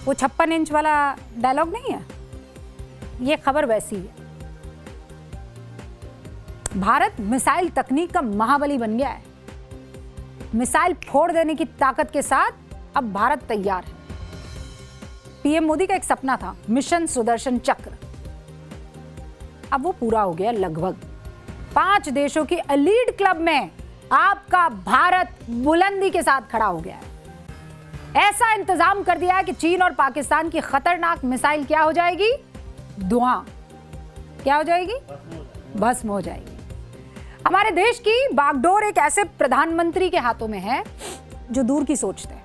वो 56 इंच वाला डायलॉग नहीं है, ये खबर वैसी है। भारत मिसाइल तकनीक का महाबली बन गया है। मिसाइल फोड़ देने की ताकत के साथ अब भारत तैयार है। पीएम मोदी का एक सपना था, मिशन सुदर्शन चक्र, अब वो पूरा हो गया लगभग। 5 देशों की एलीट क्लब में आपका भारत बुलंदी के साथ खड़ा हो गया है। ऐसा इंतजाम कर दिया है कि चीन और पाकिस्तान की खतरनाक मिसाइल क्या हो जाएगी? धुआं। क्या हो जाएगी? भस्म हो जाएगी। हमारे देश की बागडोर एक ऐसे प्रधानमंत्री के हाथों में है जो दूर की सोचते हैं,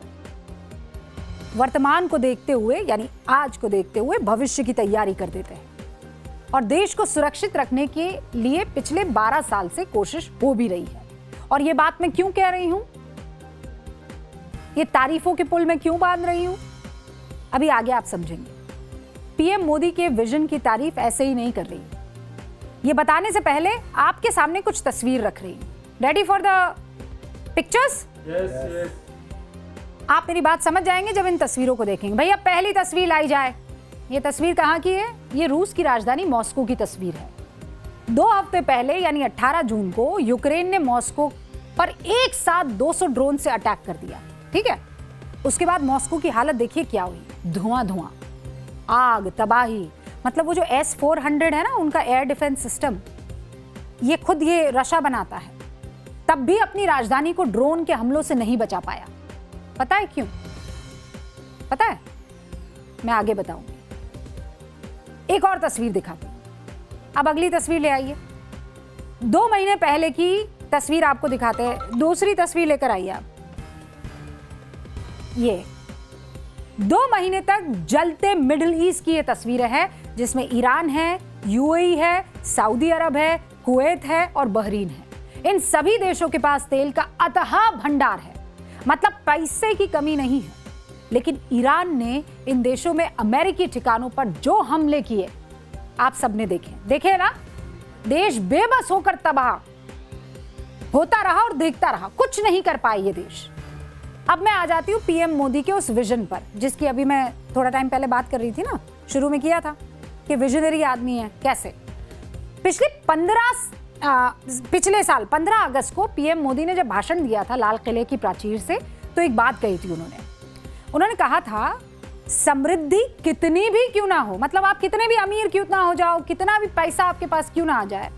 वर्तमान को देखते हुए यानी आज को देखते हुए भविष्य की तैयारी कर देते हैं और देश को सुरक्षित रखने के लिए पिछले 12 साल से कोशिश हो भी रही है। और ये बात मैं क्यों कह रही हूं, ये तारीफों के पुल में क्यों बांध रही हूं, अभी आगे आप समझेंगे। पीएम मोदी के विजन की तारीफ ऐसे ही नहीं कर रही, ये बताने से पहले आपके सामने कुछ तस्वीर रख रही हूं। Ready for the pictures? Yes. आप मेरी बात समझ जाएंगे जब इन तस्वीरों को देखेंगे। भैया पहली तस्वीर लाई जाए। ये तस्वीर कहाँ की है? ये रूस की राजधानी मॉस्को की तस्वीर है। 2 हफ्ते पहले यानी 18 जून को यूक्रेन ने मॉस्को पर एक साथ 200 ड्रोन से अटैक कर दिया, ठीक है। उसके बाद मॉस्को की हालत देखिए क्या हुई, धुआं, आग, तबाही। मतलब वो जो S-400 है ना, उनका एयर डिफेंस सिस्टम, ये खुद ये रशा बनाता है, तब भी अपनी राजधानी को ड्रोन के हमलों से नहीं बचा पाया। पता है क्यों? पता है? मैं आगे बताऊंगी। एक और तस्वीर दिखाती हूं। अब अगली तस्वीर ले आइए। 2 महीने पहले की तस्वीर आपको दिखाते हैं। दूसरी तस्वीर लेकर आइए आप। ये 2 महीने तक जलते मिडिल ईस्ट की ये तस्वीरें हैं, जिसमें ईरान है, यूएई है, सऊदी अरब है, कुवैत है और बहरीन है। इन सभी देशों के पास तेल का अथाह भंडार है, मतलब पैसे की कमी नहीं है। लेकिन ईरान ने इन देशों में अमेरिकी ठिकानों पर जो हमले किए आप सबने देखे ना। देश बेबस होकर तबाह होता रहा और देखता रहा, कुछ नहीं कर पाए ये देश। अब मैं आ जाती हूँ पीएम मोदी के उस विजन पर, जिसकी अभी मैं थोड़ा टाइम पहले बात कर रही थी ना, शुरू में किया था कि विजनरी आदमी है। कैसे? पिछले साल 15 अगस्त को पीएम मोदी ने जब भाषण दिया था लाल किले की प्राचीर से, तो एक बात कही थी उन्होंने कहा था, समृद्धि कितनी भी क्यों ना हो, मतलब आप कितने भी अमीर क्यों ना हो जाओ, कितना भी पैसा आपके पास क्यों ना आ जाए,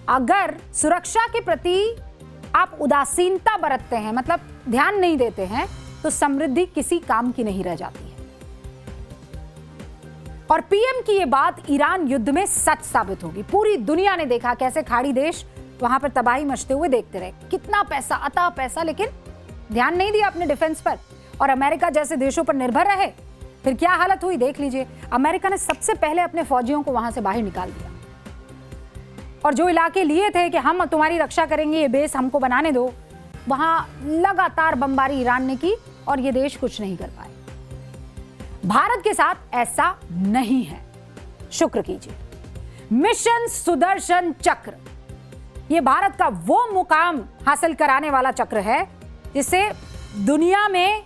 अगर सुरक्षा के प्रति आप उदासीनता बरतते हैं, मतलब ध्यान नहीं देते हैं, तो समृद्धि किसी काम की नहीं रह जाती है। और पीएम की ये बात ईरान युद्ध में सच साबित होगी। पूरी दुनिया ने देखा कैसे खाड़ी देश वहां पर तबाही मचते हुए देखते रहे, कितना पैसा, अता पैसा, लेकिन ध्यान नहीं दिया अपने डिफेंस पर और अमेरिका जैसे देशों पर निर्भर रहे। फिर क्या हालत हुई देख लीजिए। अमेरिका ने सबसे पहले अपने फौजियों को वहां से बाहर निकाल दिया और जो इलाके लिए थे कि हम तुम्हारी रक्षा करेंगे, ये बेस हमको बनाने दो, वहां लगातार बमबारी ईरान ने की और ये देश कुछ नहीं कर पाए। भारत के साथ ऐसा नहीं है। शुक्र कीजिए, मिशन सुदर्शन चक्र ये भारत का वो मुकाम हासिल कराने वाला चक्र है जिसे दुनिया में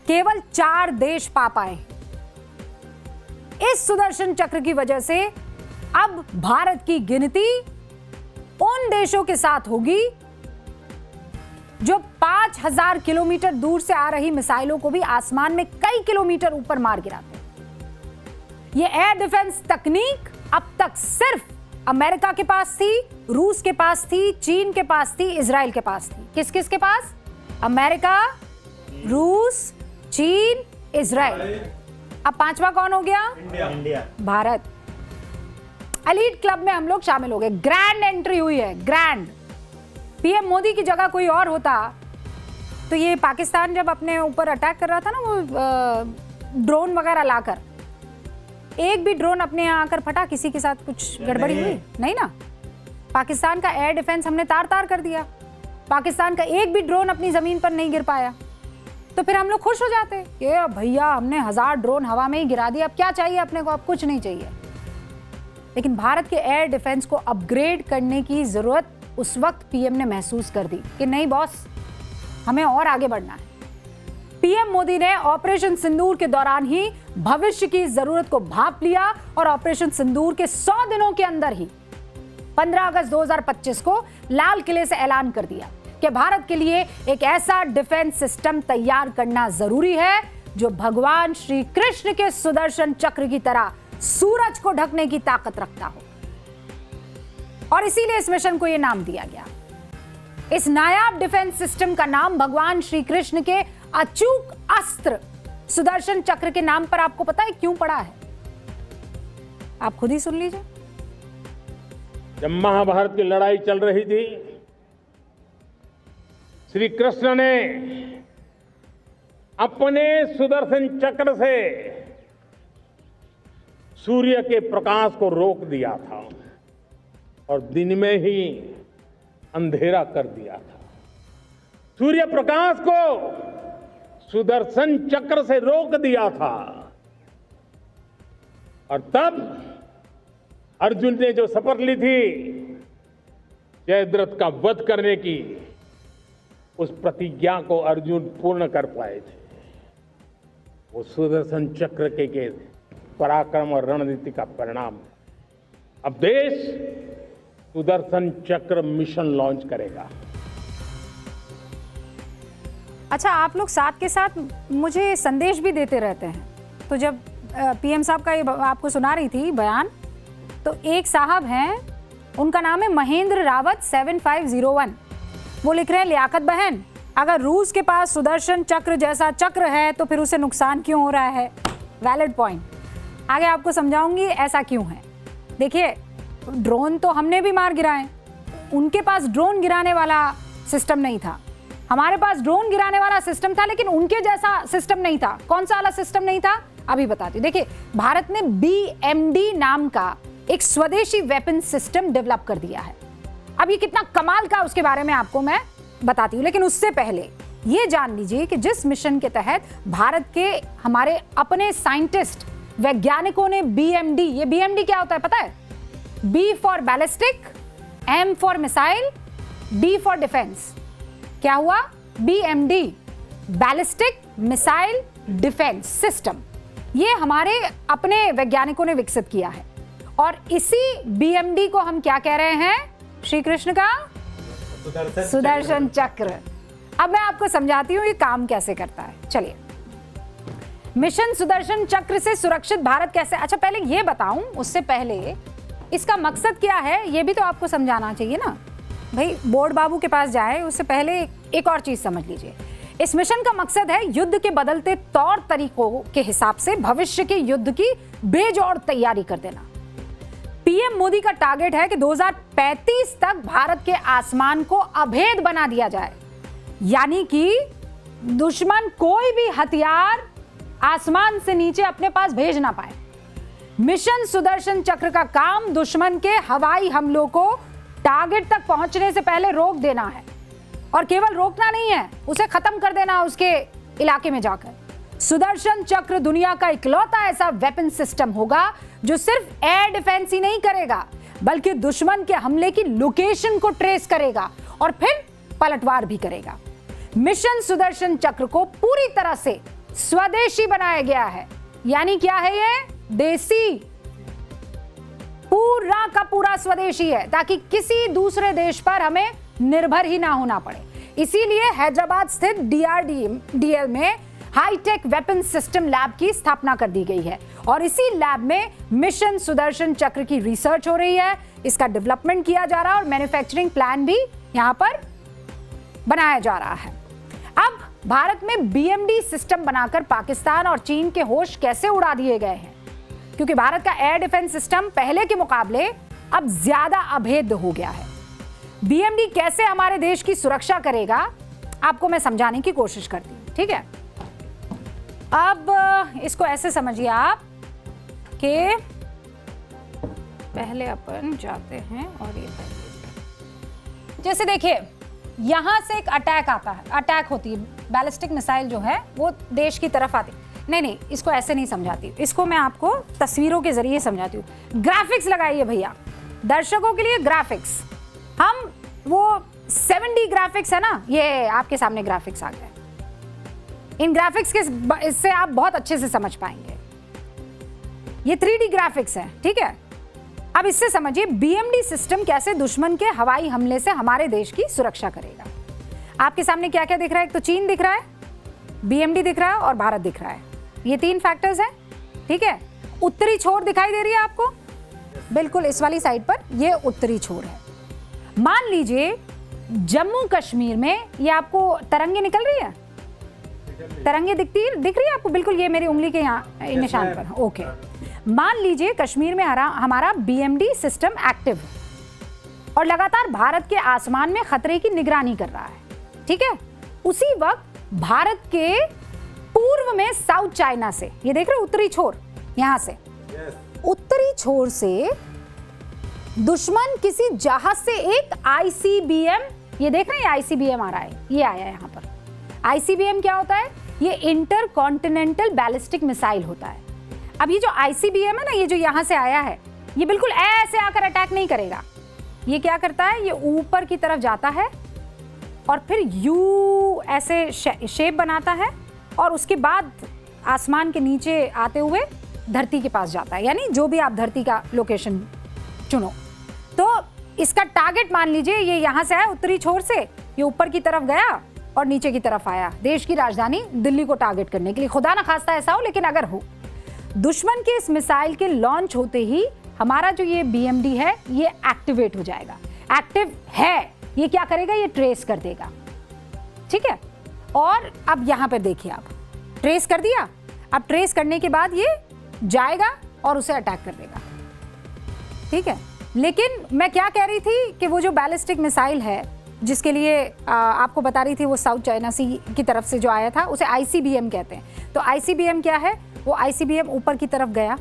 केवल 4 देश पा पाए। इस सुदर्शन चक्र की वजह से अब भारत की गिनती उन देशों के साथ होगी जो 5000 किलोमीटर दूर से आ रही मिसाइलों को भी आसमान में कई किलोमीटर ऊपर मार गिराते हैं। यह एयर डिफेंस तकनीक अब तक सिर्फ अमेरिका के पास थी, रूस के पास थी, चीन के पास थी, इजराइल के पास थी। किस किस के पास? अमेरिका, रूस, चीन, इजराइल। अब 5वां कौन हो गया? इंडिया। भारत। एलीट क्लब में हम लोग शामिल हो गए। ग्रैंड एंट्री हुई है, ग्रैंड। पीएम मोदी की जगह कोई और होता तो ये पाकिस्तान जब अपने ऊपर अटैक कर रहा था ना, वो ड्रोन वगैरह लाकर, एक भी ड्रोन अपने यहाँ आकर फटा, किसी के साथ कुछ गड़बड़ी हुई नहीं ना। पाकिस्तान का एयर डिफेंस हमने तार तार कर दिया, पाकिस्तान का एक भी ड्रोन अपनी जमीन पर नहीं गिर पाया, तो फिर हम लोग खुश हो जाते कि भैया हमने 1000 ड्रोन हवा में ही गिरा दिया, अब क्या चाहिए अपने को, अब कुछ नहीं चाहिए। लेकिन भारत के एयर डिफेंस को अपग्रेड करने की जरूरत उस वक्त पीएम ने महसूस कर दी कि नहीं बॉस, हमें और आगे बढ़ना है। पीएम मोदी ने ऑपरेशन सिंदूर के दौरान ही भविष्य की जरूरत को भांप लिया और ऑपरेशन सिंदूर के 100 दिनों के अंदर ही 15 अगस्त 2025 को लाल किले से ऐलान कर दिया कि भारत के लिए एक ऐसा डिफेंस सिस्टम तैयार करना जरूरी है जो भगवान श्री कृष्ण के सुदर्शन चक्र की तरह सूरज को ढकने की ताकत रखता हो। और इसीलिए इस मिशन को यह नाम दिया गया। इस नायाब डिफेंस सिस्टम का नाम भगवान श्री कृष्ण के अचूक अस्त्र सुदर्शन चक्र के नाम पर आपको पता है क्यों पड़ा है? आप खुद ही सुन लीजिए। जब महाभारत की लड़ाई चल रही थी, श्री कृष्ण ने अपने सुदर्शन चक्र से सूर्य के प्रकाश को रोक दिया था और दिन में ही अंधेरा कर दिया था। सूर्य प्रकाश को सुदर्शन चक्र से रोक दिया था और तब अर्जुन ने जो शपथ ली थी जयद्रथ का वध करने की, उस प्रतिज्ञा को अर्जुन पूर्ण कर पाए थे। वो सुदर्शन चक्र के पराक्रम और रणनीति का परिणाम। अब देश सुदर्शन चक्र मिशन लॉन्च करेगा। अच्छा, आप लोग साथ के साथ मुझे संदेश भी देते रहते हैं। तो जब पीएम साहब का ये आपको सुना रही थी बयान, तो एक साहब हैं, उनका नाम है महेंद्र रावत 7501। वो लिख रहे हैं, लियाकत बहन, अगर रूस के पास सुदर्शन चक्र जैसा चक्र है तो फिर उसे नुकसान क्यों हो रहा है? Valid point. आगे आपको समझाऊंगी ऐसा क्यों है। देखिए, ड्रोन तो हमने भी मार गिराए, उनके पास ड्रोन गिराने वाला सिस्टम नहीं था। हमारे पास ड्रोन गिराने वाला सिस्टम था, लेकिन उनके जैसा सिस्टम नहीं था। कौन सा वाला सिस्टम नहीं था, अभी बताती हूँ। देखिए, भारत ने BMD नाम का एक स्वदेशी वेपन सिस्टम डेवलप कर दिया है। अब ये कितना कमाल का, उसके बारे में आपको मैं बताती हूँ, लेकिन उससे पहले ये जान लीजिए कि जिस मिशन के तहत भारत के हमारे अपने साइंटिस्ट वैज्ञानिकों ने BMD, ये BMD क्या होता है पता है? B for ballistic, M for missile, D for defence. क्या हुआ? BMD, ballistic missile defence system. ये हमारे अपने वैज्ञानिकों ने विकसित किया है और इसी BMD को हम क्या कह रहे हैं? श्री कृष्ण का सुदर्शन चक्र। अब मैं आपको समझाती हूँ ये काम कैसे करता है। चलिए, मिशन सुदर्शन चक्र से सुरक्षित भारत कैसे। अच्छा, पहले ये बताऊं, उससे पहले इसका मकसद क्या है ये भी तो आपको समझाना चाहिए ना भाई। बोर्ड बाबू के पास जाए उससे पहले एक और चीज समझ लीजिए। इस मिशन का मकसद है युद्ध के बदलते तौर तरीकों के हिसाब से भविष्य के युद्ध की बेजोड़ तैयारी कर देना। पीएम मोदी का टारगेट है कि 2035 तक भारत के आसमान को अभेद बना दिया जाए, यानी कि दुश्मन कोई भी हथियार आसमान से नीचे अपने पास भेज ना पाए। मिशन सुदर्शन चक्र का काम दुश्मन के हवाई हमलों को टारगेट तक पहुंचने से पहले रोक देना है, और केवल रोकना नहीं है, उसे खत्म कर देना उसके इलाके में जाकर। सुदर्शन चक्र दुनिया का इकलौता ऐसा वेपन सिस्टम होगा जो सिर्फ एयर डिफेंस ही नहीं करेगा, बल्कि दुश्मन के हमले की लोकेशन को ट्रेस करेगा और फिर पलटवार भी करेगा। मिशन सुदर्शन चक्र को पूरी तरह से स्वदेशी बनाया गया है। यानी क्या है ये? देसी, पूरा का पूरा स्वदेशी है, ताकि किसी दूसरे देश पर हमें निर्भर ही ना होना पड़े। इसीलिए हैदराबाद स्थित DRDL में हाईटेक वेपन सिस्टम लैब की स्थापना कर दी गई है और इसी लैब में मिशन सुदर्शन चक्र की रिसर्च हो रही है, इसका डेवलपमेंट किया जा रहा है और मैन्युफैक्चरिंग प्लान भी यहां पर बनाया जा रहा है। अब भारत में BMD सिस्टम बनाकर पाकिस्तान और चीन के होश कैसे उड़ा दिए गए हैं, क्योंकि भारत का एयर डिफेंस सिस्टम पहले के मुकाबले अब ज्यादा अभेद्य हो गया है। BMD कैसे हमारे देश की सुरक्षा करेगा, आपको मैं समझाने की कोशिश करती हूँ, ठीक है। अब इसको ऐसे समझिए आप कि पहले अपन जाते हैं और ये जैसे देखिए, यहां से एक अटैक आता है, अटैक होती है, बैलिस्टिक मिसाइल जो है वो देश की तरफ आती। नहीं, इसको ऐसे नहीं समझाती, इसको मैं आपको तस्वीरों के जरिए समझाती हूँ। ग्राफिक्स लगाइए भैया, दर्शकों के लिए ग्राफिक्स। हम वो 7D ग्राफिक्स है ना, ये आपके सामने ग्राफिक्स आ गए। इन ग्राफिक्स के इससे आप बहुत अच्छे से समझ पाएंगे। ये 3D ग्राफिक्स है, ठीक है। अब इससे समझिए BMD सिस्टम कैसे दुश्मन के हवाई हमले से हमारे देश की सुरक्षा करेगा। आपके सामने क्या क्या दिख रहा है? एक तो चीन दिख रहा है, BMD दिख रहा है और भारत दिख रहा है। ये 3 फैक्टर्स हैं, ठीक है। उत्तरी छोर दिखाई दे रही है आपको, बिल्कुल इस वाली साइड पर ये उत्तरी छोर है। मान लीजिए जम्मू कश्मीर में ये आपको तरंगे निकल रही है, तरंगे दिख रही है आपको, बिल्कुल ये मेरी उंगली के यहाँ निशान पर, ओके। मान लीजिए कश्मीर में हमारा BMD सिस्टम एक्टिव है और लगातार भारत के आसमान में खतरे की निगरानी कर रहा है, ठीक है। उसी वक्त भारत के पूर्व में साउथ चाइना से, ये देख रहे हो उत्तरी छोर, यहां से उत्तरी छोर से दुश्मन किसी जहाज से एक ICBM, ये देख रहे हैं ICBM आ रहा है, ये आया है यहां पर। ICBM क्या होता है? ये इंटर कॉन्टिनेंटल बैलिस्टिक मिसाइल होता है। अब ये जो ICBM है ना, ये जो यहां से आया है, ये बिल्कुल ऐसे आकर अटैक नहीं करेगा। ये क्या करता है? ये ऊपर की तरफ जाता है और फिर यू ऐसे शेप बनाता है और उसके बाद आसमान के नीचे आते हुए धरती के पास जाता है, यानी जो भी आप धरती का लोकेशन चुनो। तो इसका टारगेट मान लीजिए ये यहां से आया उत्तरी छोर से, ये ऊपर की तरफ गया और नीचे की तरफ आया देश की राजधानी दिल्ली को टारगेट करने के लिए। खुदा ना खास्ता ऐसा हो, लेकिन अगर हो, दुश्मन के इस मिसाइल के लॉन्च होते ही हमारा जो ये BMD है ये एक्टिवेट हो जाएगा। एक्टिव है, ये क्या करेगा? ये ट्रेस कर देगा, ठीक है। और अब यहां पर देखिए, आप ट्रेस कर दिया। अब ट्रेस करने के बाद ये जाएगा और उसे अटैक कर देगा, ठीक है। लेकिन मैं क्या कह रही थी कि वो जो बैलिस्टिक मिसाइल है जिसके लिए आपको बता रही थी, वो साउथ चाइना सी की तरफ से जो आया था उसे ICBM कहते हैं। तो ICBM क्या है? वो ICBM ऊपर की तरफ गया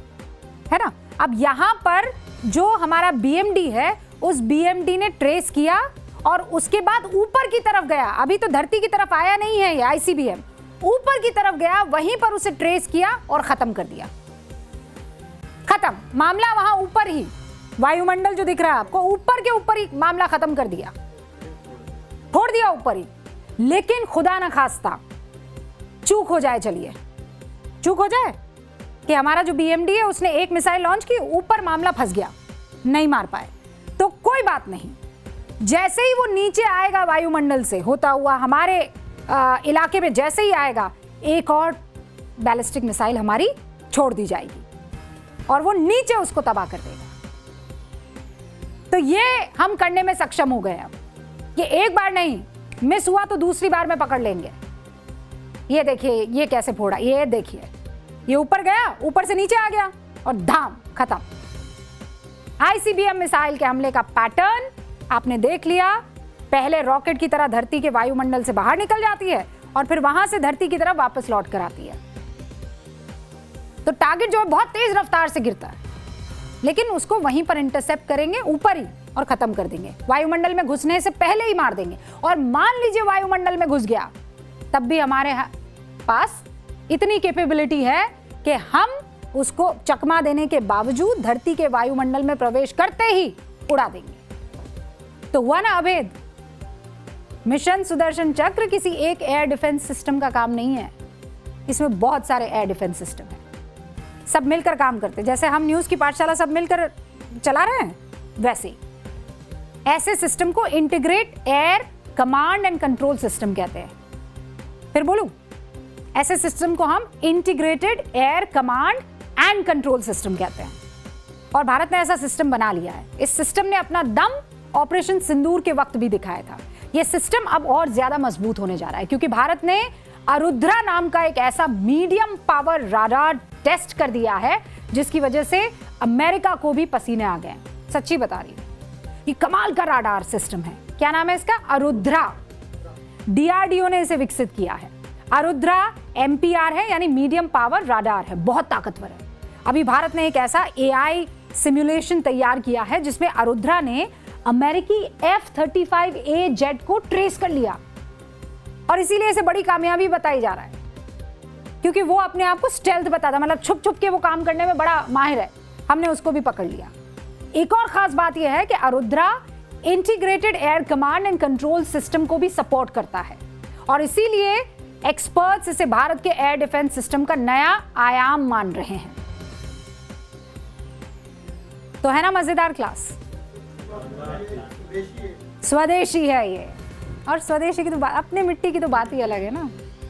है ना। अब यहाँ पर जो हमारा BMD है, उस BMD ने ट्रेस किया और उसके बाद ऊपर की तरफ गया। अभी तो धरती की तरफ आया नहीं है ये ICBM, ऊपर की तरफ गया, वहीं पर उसे ट्रेस किया और खत्म कर दिया। खत्म मामला, वहां ऊपर ही वायुमंडल जो दिख रहा है आपको, ऊपर के ऊपर ही मामला खत्म कर दिया, छोड़ दिया ऊपर ही। लेकिन खुदा ना खास्ता चूक हो जाए, चलिए चूक हो जाए कि हमारा जो BMD है उसने एक मिसाइल लॉन्च की, ऊपर मामला फंस गया, नहीं मार पाए, तो कोई बात नहीं। जैसे ही वो नीचे आएगा वायुमंडल से होता हुआ हमारे इलाके में, जैसे ही आएगा एक और बैलिस्टिक मिसाइल हमारी छोड़ दी जाएगी और वो नीचे उसको तबाह कर देगा। तो ये हम करने में सक्षम हो गए। अब ये एक बार नहीं, मिस हुआ तो दूसरी बार में पकड़ लेंगे। ये देखिए ये कैसे फोड़ा, ये देखिए, ये ऊपर गया, ऊपर से नीचे आ गया और धाम खत्म। ICBM मिसाइल के हमले का पैटर्न आपने देख लिया। पहले रॉकेट की तरह धरती के वायुमंडल से बाहर निकल जाती है और फिर वहां से धरती की तरफ वापस लौट कर आती है। तो टारगेट जो है बहुत तेज रफ्तार से गिरता है, लेकिन उसको वहीं पर इंटरसेप्ट करेंगे ऊपर ही और खत्म कर देंगे। वायुमंडल में घुसने से पहले ही मार देंगे। और मान लीजिए वायुमंडल में घुस गया, तब भी हमारे पास इतनी कैपेबिलिटी है कि हम उसको चकमा देने के बावजूद धरती के वायुमंडल में प्रवेश करते ही उड़ा देंगे। तो हुआ ना अभेद। मिशन सुदर्शन चक्र किसी एक एयर डिफेंस सिस्टम का काम नहीं है, इसमें बहुत सारे एयर डिफेंस सिस्टम है, सब मिलकर काम करते हैं। जैसे हम न्यूज़ की पाठशाला सब मिलकर चला रहे हैं, वैसे ऐसे सिस्टम को integrate air command and control system कहते हैं। फिर बोलूं, ऐसे सिस्टम को हम integrated air command and control system कहते हैं। और भारत ने ऐसा सिस्टम बना लिया है। इस सिस्टम ने अपना दम ऑपरेशन सिंदूर के वक्त भी दिखाया था। यह सिस्टम अब और ज्यादा मजबूत होने जा रहा है, क्योंकि भारत ने आरुद्रा नाम का एक ऐसा मीडियम पावर राडार टेस्ट कर दिया है जिसकी वजह से अमेरिका को भी पसीने आ गए। सच्ची बता रही हूं, ये कमाल का राडार सिस्टम है। क्या नाम है इसका? आरुद्रा। DRDO ने इसे विकसित किया है। आरुद्रा MPR है, यानी मीडियम पावर राडार है, बहुत ताकतवर है। अभी भारत ने एक ऐसा AI सिमुलेशन तैयार किया है जिसमें आरुद्रा ने अमेरिकी F-35A जेट को ट्रेस कर लिया, और इसीलिए इसे बड़ी कामयाबी बताई जा रहा है, क्योंकि वो अपने आप को स्टेल्थ बताता, मतलब छुप छुप के वो काम करने में बड़ा माहिर है। हमने उसको भी पकड़ लिया। एक और खास बात यह है कि Arudhra integrated air command and control system को भी सपोर्ट करता है, और इसीलिए एक्सपर्ट्स इसे भारत के एयर डिफेंस सिस्टम का नया आयाम मान रहे हैं। तो है ना मजेदार क्लास? स्वदेशी है ये, और स्वदेशी की तो बात, अपने मिट्टी की तो बात ही अलग है ना।